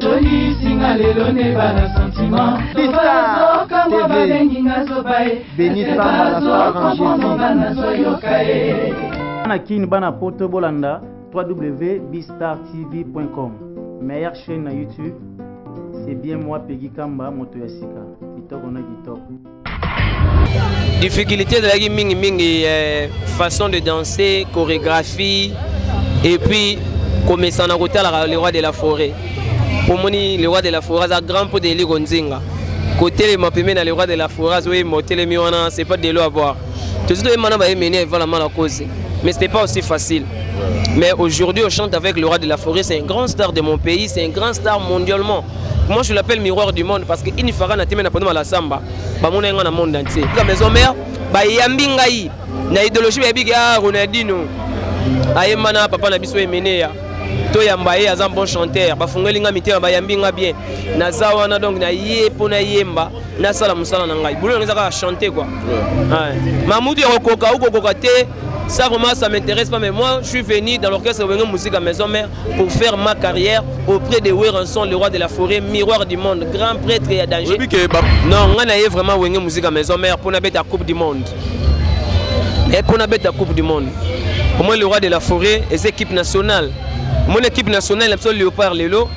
Tony Singalelo ne bana sentiment. Bista TV. Béni Samba la Anakin bana poto bolanda www.bistartv.com. Meilleure chaîne na YouTube. C'est bien moi Peggy Kamba moto yasika. Kitoko na kitoko. Difficulté de la mingi façon de danser, chorégraphie et puis comme ça on a côté le roi de la forêt. Pour moi le roi de la forêt c'est grand pour des ligonzinga. Côté les mapemé dans le roi de la forêt oui motel miona c'est pas de l'eau à boire. Tout ça maintenant va mener vraiment la cause. Mais c'était pas aussi facile. Mais aujourd'hui on chante avec le roi de la forêt, c'est un grand star de mon pays, c'est un grand star mondialement. Moi je l'appelle miroir du monde parce que il fera na temena pendant la samba. Ba mona nga na monde entier. La maison mère ba yambi ngai na idéologie ba biga Ronaldinho. Ayemana papa na biso emeneya. To yambaye aza bon chanteur. Ba fungeli nga mitema ba yambi nga bien. Na zawana donc na yepo na yemba na sala musala na ngai. Boulot nga chanter quoi. Ouais. Mamoudou yokoka ukokoka te. Ça vraiment ça m'intéresse pas, mais moi je suis venu dans l'orchestre de musique à Maison Mère pour faire ma carrière auprès de Werenson, le roi de la forêt, miroir du monde, grand prêtre et à danger. Non, on a vraiment Wenge musique à Maison Mère pour la Coupe du Monde. Et pour la Coupe du Monde. Pour moi le roi de la forêt et l'équipe nationale. Mon équipe nationale, c'est Léopard Lelo.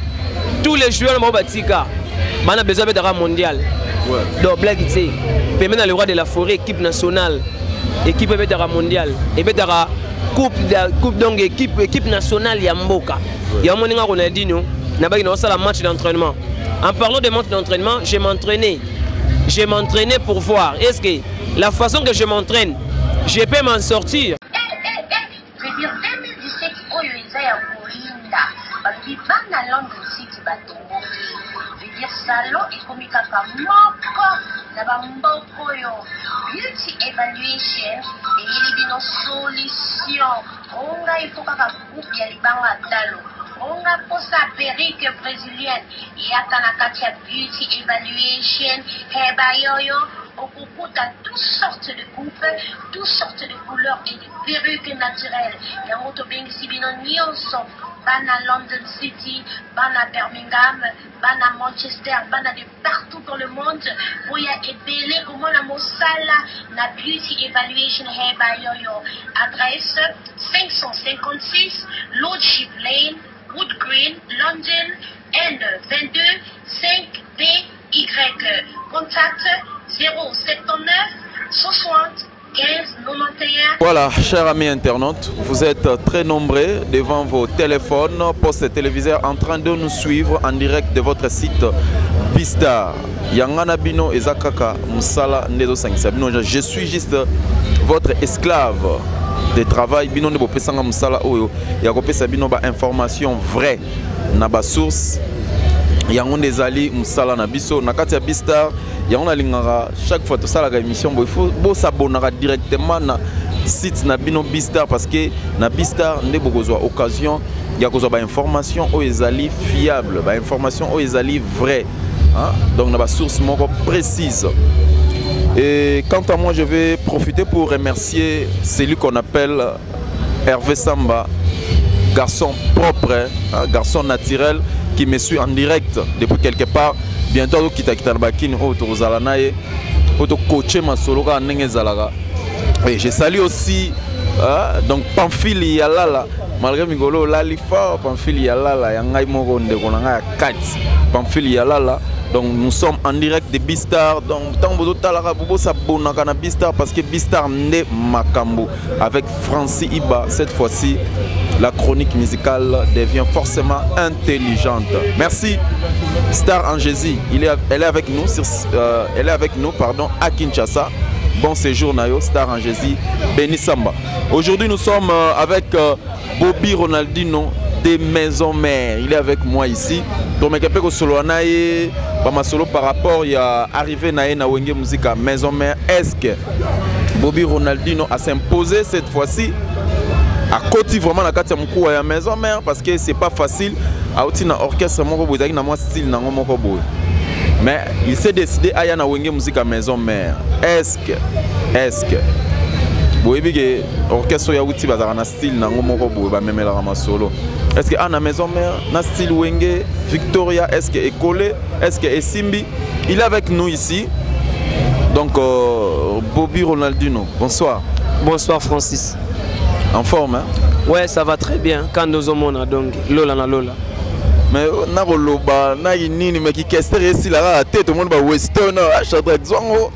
Tous les joueurs de Batika, on a besoin d'un mondial. Donc blague ici. Maintenant le roi de la forêt, équipe nationale. Équipe mondiale et coupe donc équipe nationale Yamboka. Il y a un Ronaldinho, n'a pas un match d'entraînement. En parlant de match d'entraînement, je m'entraînais. Je m'entraînais pour voir est-ce que la façon que je m'entraîne, je peux m'en sortir. Je veux dire 2017 je veux dire salon et comme beauty evaluation et il y a une solution. On a il faut qu'un groupe y ait dalo. On a pour sa perruque brésilienne. Il y a tanakatia beauty evaluation. Hebayoyo. On coupe à toutes sortes de coupes, toutes sortes de couleurs et de perruques naturelles. Il y a un autobing si bien en Bana London City, Bana Birmingham, Bana Manchester, Bana de partout dans le monde. Où il y a ébélé comment la Mossala, la Beauty Evaluation Hair by Yoyo. Adresse 556 Lordship Lane, Wood Green, London, N22 5BY. Contact 079 60 15 91. Voilà, chers amis internautes, vous êtes très nombreux devant vos téléphones, postes téléviseurs en train de nous suivre en direct de votre site Bistar. Yangana Bino Ezakaka Msala Nedo Sangsabino. Je suis juste votre esclave de travail. Bino Nebo Pesanga Msala Oyo. Yakope Sabino ba information vraie. Naba source. Yangon des ali Msala Nabiso. Nakatia Bistar. Yangon alingara chaque fois tout ça la émission. Il faut s'abonner directement na site Nabino Bistar parce que na Bistar Nebo Gozoa occasion. Il y a des informations aux ezali fiables, des informations aux ezali vraies. Hein? Donc, on a une source précise. Et quant à moi, je vais profiter pour remercier celui qu'on appelle Hervé Samba, garçon propre, hein? Garçon naturel, qui me suit en direct depuis quelque part. Bientôt, et je salue aussi donc Pamphile Yalala. Malgré Migolo, Lalifa, Pamphile Yalala, Yangai Moronde, Pamphile Yalala. Donc nous sommes en direct de Bistar. Donc tant que Talara Bobo s'abonne à Bistar parce que Bistar n'est Makambo. Avec Francis Iba, cette fois-ci, la chronique musicale devient forcément intelligente. Merci. Star Angési, elle est avec nous, à Kinshasa. Bon séjour Nayo, Star Angési, Béni Samba. Aujourd'hui nous sommes avec Bobby Ronaldinho des Maisons Mères. Il est avec moi ici. Donc je solo par rapport à arrivé na Wenge Musique à Maison Mère. Est-ce que Bobby Ronaldinho a s'imposé cette fois-ci à côté vraiment la carte à Maison Mère parce que c'est pas facile à outil na orchestre moko boy na moi style na moko boy. Mais il s'est décidé à aller à Wenge Musique à Maison Mère. Est-ce que vous voyez que l'orchestre ya outil bazana style na moko boy ba memela ma solo. Est-ce que Anna Maison Mère, na style Wenge, Victoria, est-ce que est collé, est-ce que est Simbi? Il est avec nous ici. Donc Bobby Ronaldinho, bonsoir. Bonsoir Francis. En forme, hein? Ouais, ça va très bien. Quand nous sommes donc Lola na Lola. Mais na Roloba, na Inini, mais qui qu'est-ce que la tête, tout le monde va Western, Chadra Dzongo.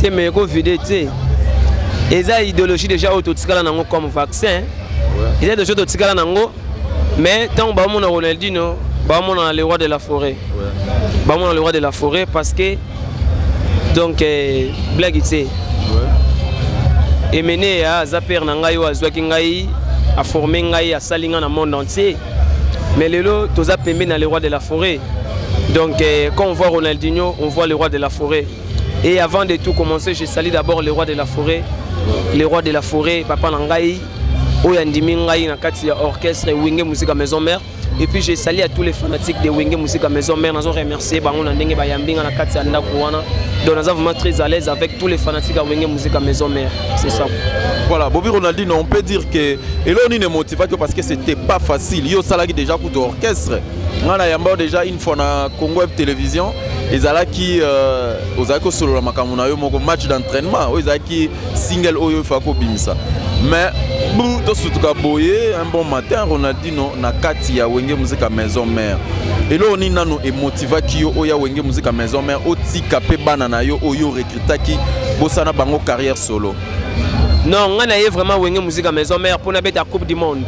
T'es mais go vidé, t'es. Et ça idéologie déjà autotikala nango comme vaccin. Ils ont déjà autotikala nango. Mais tant que on a Ronaldinho, on a le roi de la forêt. On a le roi de la forêt parce que donc blague c'est. Et mené à Zaper Nangaï ou à Zouakingaï, à former Ngaï, à Salinga dans le monde entier. Mais le lot, tous a payé dans le roi de la forêt. Donc quand on voit Ronaldinho, on voit le roi de la forêt. Et avant de tout commencer, j'ai sali d'abord le roi de la forêt. Le roi de la forêt, Papa Nangaï, Oyandimi Ngaï, Nakati orchestre, Wenge Musique à Maison Mère. Et puis j'ai sali à tous les fanatiques de Wenge Musique à Maison Mère. Nous avons remercié Bango Nandenge Bayambinga Nakati Andakouana. Donc nous sommes vraiment très à l'aise avec tous les fanatiques à Wenge Musique à Maison Mère. C'est ça. Voilà, Bobby Ronaldinho, on peut dire que et là on est motivé parce que c'était pas facile. Yo salaki déjà pour l'orchestre. On a yamba déjà une fois na Congo Web Télévision. Ils allaient qui aux solo la makamuna yo moko match d'entraînement. Ils allaient qui single oyo fako bimisa. Mais tout ce que boyé un bon matin Ronaldinho na kati ya Wenge Musique à Maison Mère. Et là on est nano et motivé qui yo oya Wenge Musique à Maison Mère oti kapé banana yo oyo recruta qui bosana bango carrière solo. Non, on a vraiment Wenge Musique à Maison Mère pour la Coupe du Monde.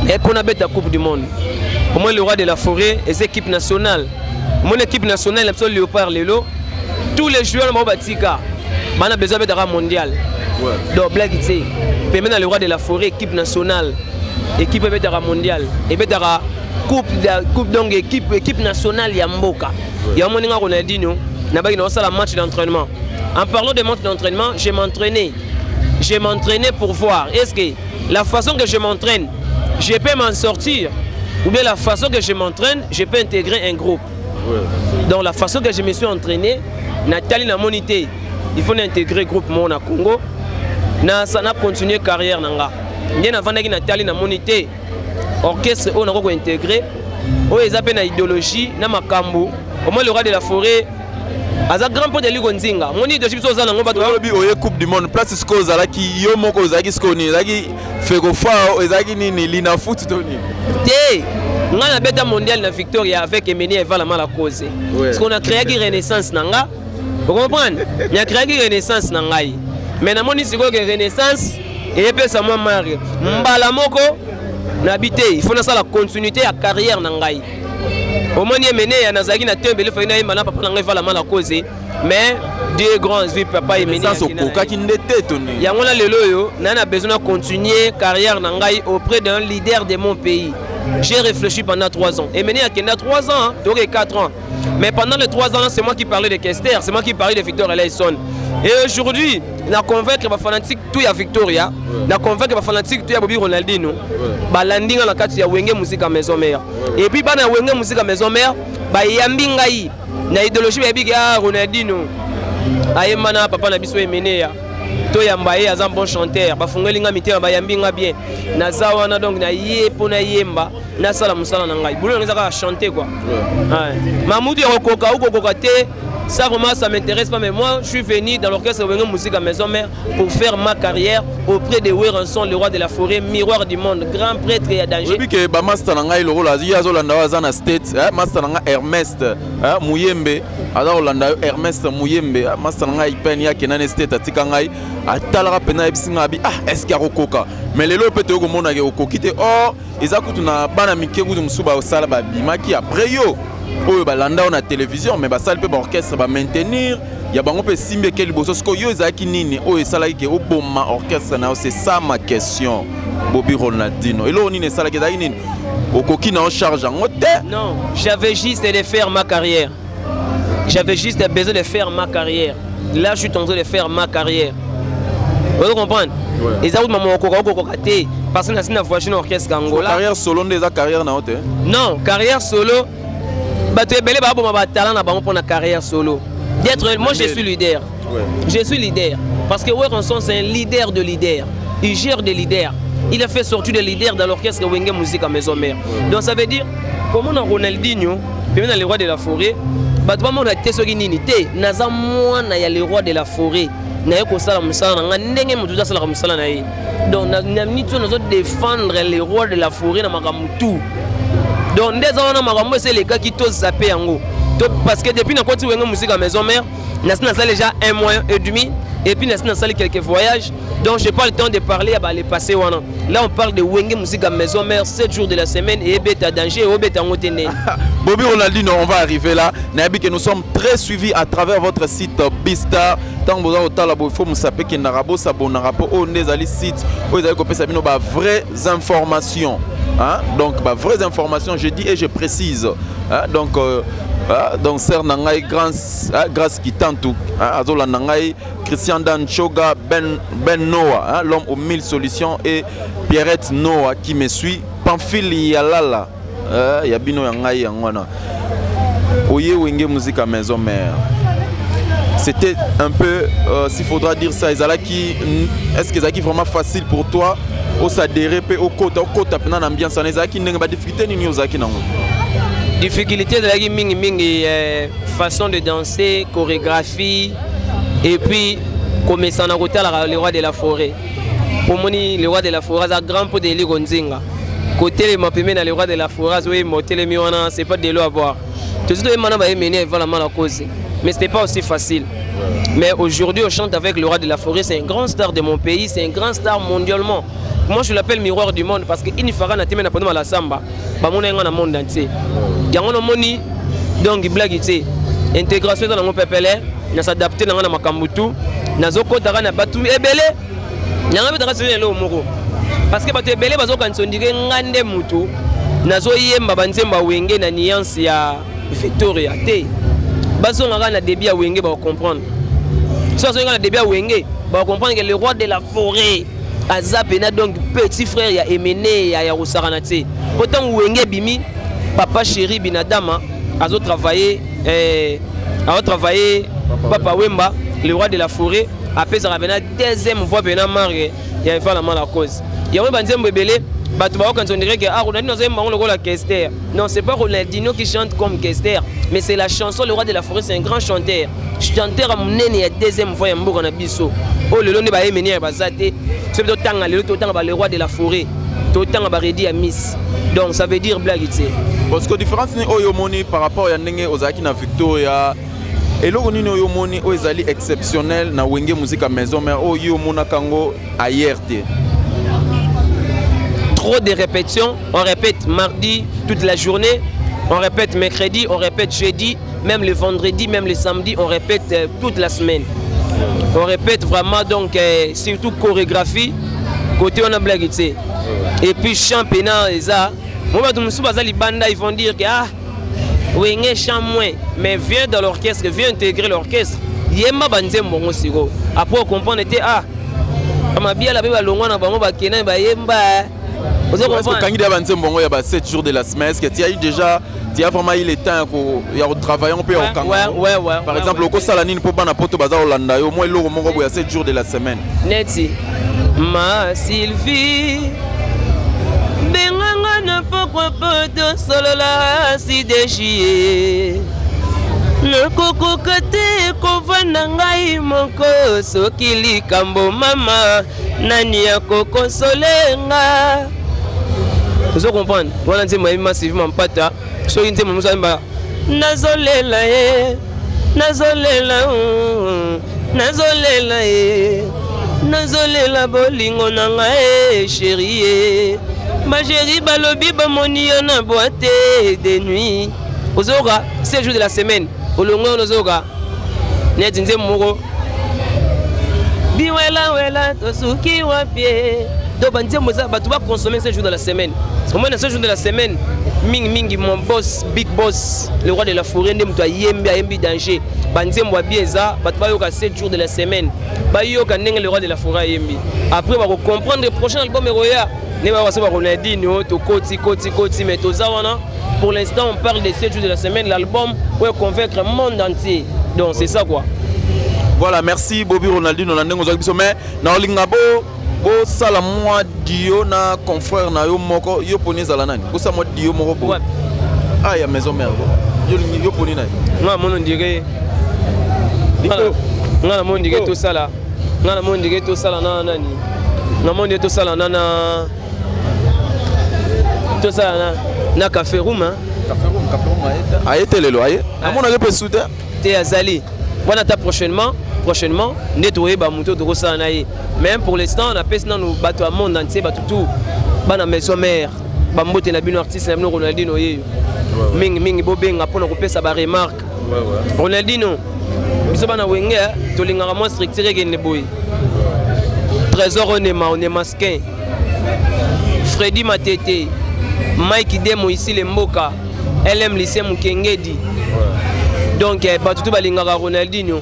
Et pour la Coupe du Monde. Pour moi, le roi de la forêt et l'équipe nationale. Mon équipe nationale, c'est le Léopard Lelo. Tous les joueurs de Batika, on a besoin d'un mondial. Donc, blague, c'est le roi de la forêt, équipe nationale, équipe mondiale. Et coupe donc équipe nationale Yamboka. Il y a un Ronaldinho, il y a un match d'entraînement. En parlant de match d'entraînement, je m'entraînais. Je m'entraînais pour voir. Est-ce que la façon que je m'entraîne, je peux m'en sortir? Ou bien la façon que je m'entraîne, je peux intégrer un groupe. Donc la façon que je me suis entraîné, Nathalie n'a monité. Il faut intégrer le groupe Mona Congo. Ça n'a continué carrière. Il y a Nathalie n'a monité. Orchestre, on a intégré. On a une idéologie, na makambu. Au moins le roi de la forêt. Aza grand pot de Ligonzinga. Mon idéologie c'est ça na ngomba to. Coupe du monde. Place ce za ki yo moko za ki skoni, za ki fegofao, za ki nini lina foot toni. Té, on a bêta mondial na Victoria avec Emeni et Valama la cause. Parce qu'on a créé une renaissance nanga. Vous comprenez? On a créé une renaissance nangai. Mais na moni siko que renaissance et peut ça moi mari. Mbala moko n'habité, il faut na ça la continuité à carrière nangai. Au moins il mené à Nazaki na tembe le fait na imana papa nangai Valama la cause. Mais deux grands vies papa et mené. Il y a ngona lelo yo, na besoin de continuer carrière nangai auprès d'un leader de mon pays. J'ai réfléchi pendant 3 ans. Et mené à Kenya 3 ans, tu aurais 4 ans. Mais pendant les 3 ans, c'est moi qui parlais de Kester, c'est moi qui parlais de Victor Eleison. Et aujourd'hui, na convaincre les fanatiques tout ya Victoria, na convaincre les fanatiques tout ya Bobby Ronaldinho, ba landing na kati ya Wenge Musique à Maison Mère. Et puis bana Wenge Musique à Maison Mère, ba yambi ngai na idéologie ba biga Ronaldinho. Ayemana papa na biso emene ya. To yambaye azam bon chanteur, ba fungeli nga mitema ba yambi nga bien. Na zawana donc na yepo na yemba, na sala musala na ngai. Boulot ngeza chanter quoi. Ouais. Mamoudou yokoka ou kokoka te. Ça vraiment ça m'intéresse pas, mais moi je suis venu dans l'orchestre Wenge Musique à Maison Mère pour faire ma carrière auprès de Werenson, le roi de la forêt, miroir du monde, grand prêtre et à danger. Depuis que ba master nanga il rôle azia zolanda wazana state, master nanga Ernest Muyembe, ada Olanda Ernest Muyembe, master nanga ipen ya kenane state atika ngai, atala pena ebisinga bi est-ce qu'il y a rokoka. Mais les lots peut ko mona ke okokite or ezakutu na bana mikeku musuba osala ba bimaki après yo. Oh, balanda on a télévision mais basal pe ba orchestre ba maintenir ya bango pe simbe quel bosso ko yo ezaki nini o esala ke oboma orchestre na c'est ça ma question Bobby Ronaldinho et là on ne sala ke ezaki nini okoki na en charge en te. Non, j'avais juste de faire ma carrière. J'avais juste besoin de faire ma carrière. Là je suis en train de faire ma carrière. Vous comprenez? Et ça maman okokate parce que na sina voiture orchestre Angola. Carrière solo déjà carrière na hote. Non, carrière solo. Talent pour la carrière solo. Moi je suis leader. Je suis leader. Parce que Werenson c'est un leader de leader. Il gère des leaders. il a fait sortir des leaders dans l'orchestre Wenge Musique à Maison Mère. Donc ça veut dire, comme on a Ronaldinho, puis dans les rois de la forêt, bah toi on a été sur une unité, naza moi na ya les rois de la forêt, na yako sala musala na ndenge mutuza sala comme sala na yi. Donc na nito nazo défendre les rois de la forêt na makamutu. Donc dès on a makambo c'est les gars qui tous zappé yango. Parce que depuis na côté Wenge Musique à Maison Mère, na déjà 1 mois et demi. Et puis, nous avons quelques voyages. Donc, je n'ai pas le temps de parler à les passés. Là, on parle de Wenge Musique à Maison Mère, 7 jours de la semaine, et Beta Danger, et Beta Ngotene. Bobby Ronaldinho, on va arriver là. Nous sommes très suivis à travers votre site Bistar. Tant que vous avez il faut que vous sachiez que vous avez un site où vous avez vraies informations. Donc, vraies informations, je dis et je précise. Donc, Sir Nangai, grâce qui tente, Azola Nangai, Christian Dan Choga, Ben Noah, l'homme aux 1000 solutions, et Pierrette Noah qui me suit, Pamphile Yalala, Yabino Yangai Yangwana, Oye Wenge Musique à Maison Mère. C'était un peu, s'il faudra dire ça, est-ce que c'est vraiment facile pour toi au s'adhérer au côté pendant l'ambiance, qui n'a pas de difficulté ni Yozaki Nango? Difficulté de la mingi façon de danser, chorégraphie et puis comme ça on a le roi de la forêt. Pour moi le roi de la forêt c'est grand pour des ligonzinga. Côté les mapemé dans le roi de la forêt oui motel les miona c'est pas de l'eau à boire. Tout ça maintenant va mener vraiment la cause. Mais c'était pas aussi facile. Mais aujourd'hui on chante avec le roi de la forêt, c'est un grand star de mon pays, c'est un grand star mondialement. Moi je l'appelle miroir du monde parce que Inifara n'a pas pendant la samba, bah mon dans le monde entier. Yango moni donc blague tu intégration dans mon pepele, na s'adapter dans na makambutu, na zoko tara na batu ebele. Nyanga betaka sele lo moko. Parce que batu ebele bazo kansondire ngande mutu, na zo yemba banzemba Wenge na nuance ya Victoria te. Bazo ngaka na débit ya Wenge ba comprendre. So so ngaka na débit ya Wenge ba comprendre que le roi de la forêt Azapena donc petit frère ya Emene ya Rosaranate. Pourtant Wenge bimi papa chéri Binadama a travaillé Papa Wemba le roi de la forêt après ça revient deuxième fois Bena Marie il a fait la mal à cause. Il y a un banzembo belé batu ba quand on dirait que Ronaldinho c'est marron le rôle la Kester. Non, c'est pas Ronaldinho qui chante comme Kester, mais c'est la chanson le roi de la forêt, c'est un grand chanteur. Chanteur à Mounene la deuxième fois en Mboka na biso. Oh le lone ba emeni ba zate. C'est plutôt tanga le temps ba le roi de la forêt. Totanga ba redi à Miss. Donc ça veut dire blague ici. Parce que la différence ni oyomoni par rapport à Ndenge Ozaki na Victoria et le nini oyomoni oyezali exceptionnel na Wenge Musique à Maison Mère oyomona kango ailleurs. Trop de répétitions, on répète mardi toute la journée, on répète mercredi, on répète jeudi, même le vendredi, même le samedi, on répète toute la semaine. On répète vraiment donc surtout chorégraphie, côté on a blague ici. Et puis championnat et ça. Ils vont dire que Wenge chante moins, mais viens dans l'orchestre, viens intégrer l'orchestre. Yemba banzembo ngosiko. Après on comprend était amabia la beba longwa na bango bakena ba yemba. Est-ce que quand il y a 7 jours de la semaine, est-ce que tu as eu déjà, tu as vraiment eu le temps pour travailler un peu au Congo? Ouais. Par exemple, au Salanine pour ban poto baza Hollanda, au moins l'euro mongo il y a 7 jours de la semaine. Neti. Ma Sylvie. Benganga na pourquoi pas de solo la si déchiré. Le coco kate kovana ngai moko soki likambo mama nani ya koko solenga. Vous comprenez? Voilà nzembo ya massivement mpata. Soki nzembo musa nazolela ye. Nazolela ye. Nazolela bolingo na ngai chérie. Ma chérie balobi ba moni yo na boîte de nuit. Ozoka 7 jours de la semaine. Olongo ozoka. Net nzembo. Biwela tosuki wapie. Donc banzembo za batu ba consommer 7 jours de la semaine. Au moins 7 jours de la semaine, mingi mon boss, big boss, le roi de la forêt ndemto yembi danger. Banzembo bieza, batu ba yoka 7 jours de la semaine. Ba yoka ndenge le roi de la forêt yembi. Après va comprendre le prochain album Eroya. Ne va pas Ronaldinho to koti mais tozawana. Pour l'instant, on parle de 7 jours de la semaine, l'album pour convaincre le monde entier. Donc c'est ça quoi. Voilà, merci Bobby Ronaldinho mais na olingabo Bo sala moi dio na confrère na yo moko yo poni zala nani. Bo sa moi dio moko bo. Ah ya maison mère. Yo poni nani. Nga mon dirait. Nga mon dirait tout ça là. Nga mon dirait tout ça là nani. Nga mon dirait tout ça là nana. Tout ça là na café room hein. Café room ayete lelo aye. Amona ke pe souter. Te azali. Voilà ta prochainement nettoyer ba moto de ça na ye. Même pour l'instant on a pèse dans nos bateaux à monde entier bateau tout. Ba na maison mère. Ba mbote na bino artiste na bino Ronaldinho ye. Mingi bobenga pona ko pesa ba remarque. Ronaldinho biso bana wenge to lingara mo structuré gene boy. Trésor on est masquin. Freddy Matete, Mike Demo ici les Mboka, LM lycée Mukengedi. Donc batutu balingara Ronaldinho.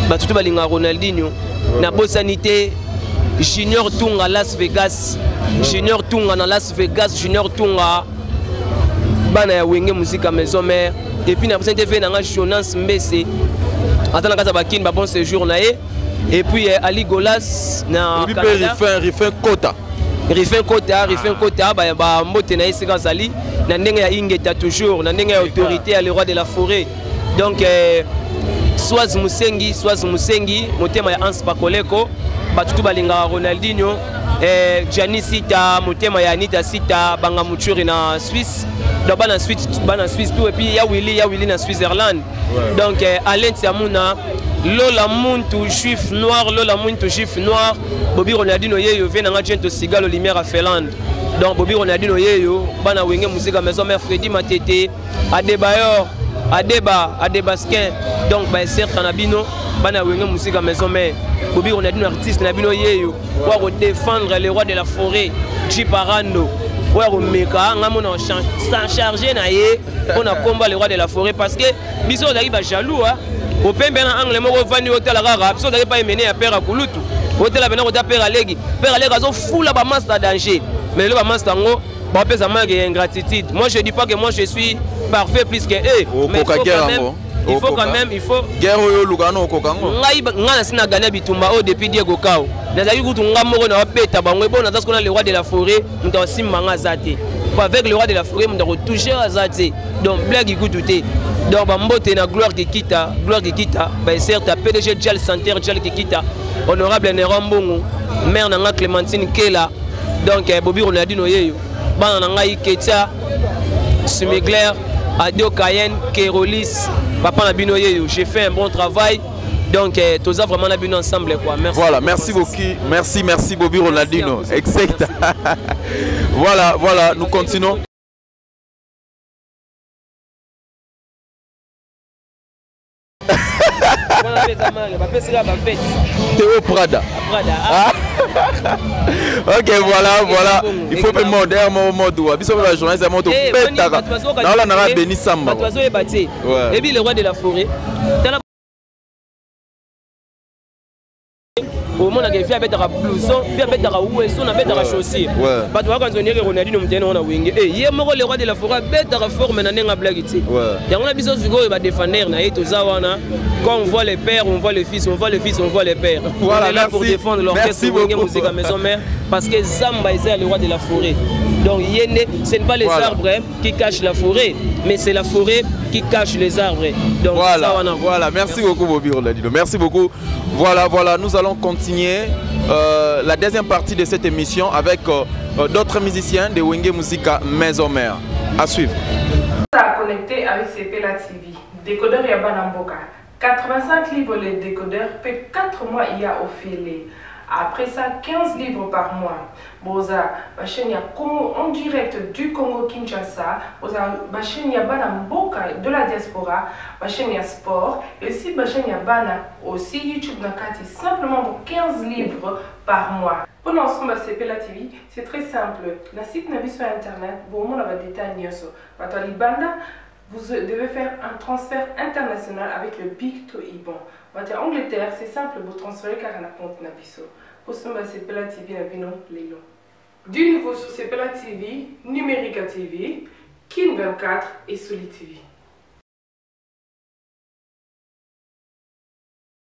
Batutu balingara Ronaldinho. Na bosanité Junior Tunga Las Vegas. Junior Tunga na Las Vegas, Junior Tunga bana ya wenge musique à maison mère. Et puis na bosanité fait na Jonas Mbese. Atana kaza bakin ba bon séjour na ye. Et puis Ali Golas na Canada. Rifin Kota. Rifin Kota ba mbote na isika zali na ndenge ya ingeta toujours na ndenge ya autorité à le roi de la forêt. Donc Swaz Musengi motema ya Hans Pakoleko batutu balinga Ronaldinho Gianni Sita motema ya Anita Sita banga muchuri na Suisse. Donc bana Suisse tout et puis ya Willy na Switzerland. Donc Alain Tiamuna Lola Muntu juif noir, Bobby Ronaldinho yeyo vient na ngajento sigalo lumière à Finlande. Donc Bobby Ronaldinho yeyo bana wenge musique à maison mère Freddy Matete, Adebaskin. Donc ba certes na bino bana wenge musique à maison mère. Bobby Ronaldinho artiste na bino yeyo pour défendre le roi de la forêt, Chiparando. Pour meka ngamona chargé na ye on a combat le roi de la forêt parce que biso dali ba jaloux hein. Au pembe na angle moko vandi hôtel rara biso dali pas mené à père Kulutu hôtel bena ko ta père Alegi azo fula ba master danger mais le ba master ngo ba pesa manque ingratitude. Moi je dis pas que moi je suis parfait plus que eux mais il faut quand même guerre yo lugano kokango ngai ngana sina gagner bitumba au depuis Diego Kao nazali kutu ngamoko na beta bango bon naza skona le roi de la forêt mta simanga zate avec le roi de la forêt mta ko toucher azate donc blague ikututé donc bambote na gloire qui quitta ba certes PDG Dial Santer Dial qui quitta honorable Nerambongo mère na Clémentine Kela donc Bobby Ronaldinho yeyo bana na ngai Ketia Sumegler Adio Cayenne Kerolis papa na bino yeyo j'ai fait un bon travail donc tous a vraiment la bino ensemble quoi. Merci. Voilà, merci beaucoup. Merci Bobby Ronaldinho. Exact. Voilà, nous continuons. Théo Prada. Ok, voilà. Il faut que mode la journée c'est moto. Là on a béni Samba. Et puis le roi de la forêt. Au moment où on a fait un blouson, on a fait un ouesson, on a fait un chaussure. Parce que quand on est Ronaldinho, on a wing. Et il y a le roi de la forêt, il a forme dans la blague. Et on a besoin de défendre. Quand on voit les pères, on voit les fils, on voit les fils, on voit les pères. Voilà, on est là pour défendre l'orchestre de musique à maison mère parce que Zamba est le roi de la forêt. Donc ce n'est pas les arbres qui cachent la forêt, mais c'est la forêt qui cache les arbres. Donc voilà. Merci beaucoup Bobby Ronaldinho. Merci beaucoup. Voilà, nous allons continuer la deuxième partie de cette émission avec d'autres musiciens de Wenge Musica Maison Mère. À suivre. Connecté avec CPLA TV. Décodeur Yabana Mboka. 85 livres les décodeurs, peut 4 mois il y a offert. Après ça, 15 livres par mois. Boza, ma chaîne en direct du Congo Kinshasa. Boza, ma chaîne Bana Mboka de la diaspora. Ma chaîne sport. Et aussi ma chaîne Bana aussi YouTube Nakati simplement pour 15 livres par mois. Pour l'ensemble de CPLA TV, c'est très simple. La site n'a sur internet. Bon, on a des détails. Vous devez faire un transfert international avec le Big to Iban. En Angleterre, c'est simple, vous transférez car on a compte Nabiso. Pour ce moment, c'est CPLA TV, du nouveau sur CPLA TV, Numérica TV, Kin 24 et Soli TV.